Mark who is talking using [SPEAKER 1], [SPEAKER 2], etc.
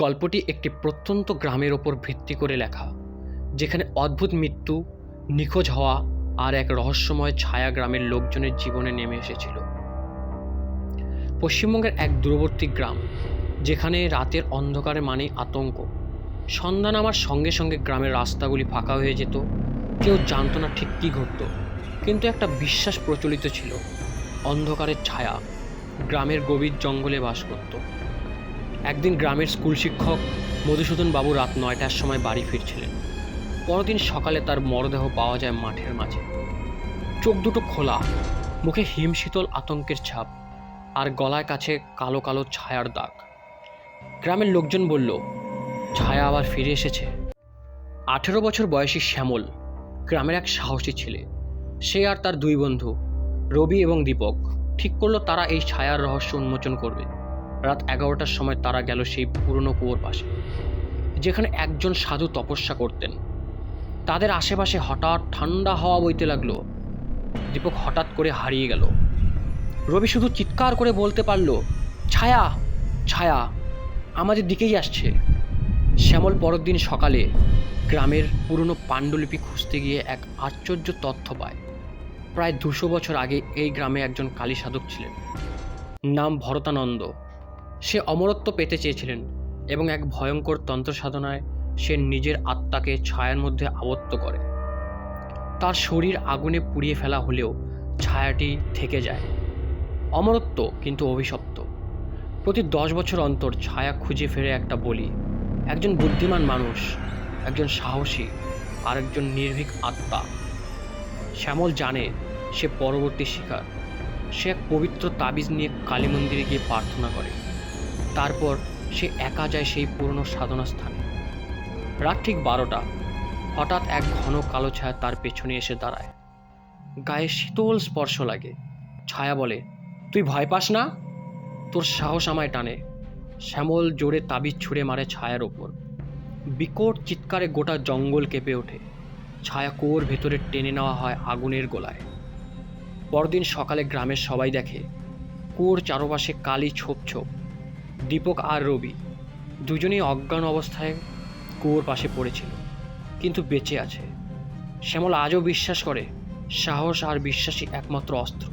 [SPEAKER 1] গল্পটি একটি প্রত্যন্ত গ্রামের ওপর ভিত্তি করে লেখা, যেখানে অদ্ভুত মৃত্যু, নিখোঁজ হওয়া আর এক রহস্যময় ছায়া গ্রামের লোকজনের জীবনে নেমে এসেছিল। পশ্চিমবঙ্গের এক দূরবর্তী গ্রাম, যেখানে রাতের অন্ধকারে মানে আতঙ্ক। সন্ধ্যা নামার সঙ্গে সঙ্গে গ্রামের রাস্তাগুলি ফাঁকা হয়ে যেত। কেউ জানত না ঠিক কী ঘটত, কিন্তু একটা বিশ্বাস প্রচলিত ছিল, অন্ধকারের ছায়া গ্রামের গভীর জঙ্গলে বাস করত। একদিন গ্রামের স্কুল শিক্ষক মধুসূদন বাবু রাত 9টার সময় বাড়ি ফিরছিলেন। পরদিন সকালে তার মরদেহ পাওয়া যায় মাঠের মাঝে। চোখ দুটো খোলা, মুখে হিমশীতল আতঙ্কের ছাপ, আর গলায় কাছে কালো কালো ছায়ার দাগ। গ্রামের লোকজন বলল, ছায়া আবার ফিরে এসেছে। 18 বছর বয়সী শ্যামল গ্রামের এক সাহসী ছেলে। সে আর তার দুই বন্ধু রবি এবং দীপক ঠিক করলো তারা এই ছায়ার রহস্য উন্মোচন করবে। রাত 11টার সময় তারা গেল সেই পুরনো কুয়োর পাশে, যেখানে একজন সাধু তপস্যা করতেন। তাদের আশেপাশে হঠাৎ ঠান্ডা হাওয়া বইতে লাগলো। দীপক হঠাৎ করে হারিয়ে গেল। রবি শুধু চিৎকার করে বলতে পারল, ছায়া, ছায়া আমাদের দিকেই আসছে। শ্যামল পরের দিন সকালে গ্রামের পুরনো পাণ্ডুলিপি খুঁজতে গিয়ে এক আশ্চর্য তথ্য পায়। প্রায় 200 বছর আগে এই গ্রামে একজন কালী সাধক ছিলেন, নাম ভরতানন্দ। সে অমরত্ব পেতে চেয়েছিলেন এবং এক ভয়ঙ্কর তন্ত্র সাধনায় সে নিজের আত্মাকে ছায়ার মধ্যে আবদ্ধ করে। তার শরীর আগুনে পুড়িয়ে ফেলা হলেও ছায়াটি থেকে যায়। অমরত্ব কিন্তু অভিশপ্ত। প্রতি 10 বছর অন্তর ছায়া খুঁজে ফেরে একটা বলি, একজন বুদ্ধিমান মানুষ, একজন সাহসী, আর একজন নির্ভীক আত্মা। শ্যামল জানে সে পরবর্তী শিকার। সে এক পবিত্র তাবিজ নিয়ে কালী মন্দিরে গিয়ে প্রার্থনা করে। তারপর সে একা যায় সেই পুরনো সাধনা স্থানে। রাত ঠিক 12টা। হঠাৎ এক ঘন কালো ছায়া তার পেছনে এসে দাঁড়ায়। গায়ে শীতল স্পর্শ লাগে। ছায়া বলে, তুই ভয় পাস না? তোর সাহস আমায় টানে। শ্যামল জোরে তাবিজ ছুঁড়ে মারে ছায়ার ওপর। বিকট চিৎকারে গোটা জঙ্গল কেঁপে ওঠে। ছায়া কুয়োর ভেতরে টেনে নেওয়া হয় আগুনের গোলায়। পরদিন সকালে গ্রামের সবাই দেখে কুয়োর চারপাশে কালি ছোপ ছোপ। দীপক আর রবি দুজনেই অজ্ঞান অবস্থায় কুয়োর পাশে পড়েছিল, কিন্তু বেঁচে আছে। শ্যামল আজও বিশ্বাস করে সাহস আর বিশ্বাসই একমাত্র অস্ত্র।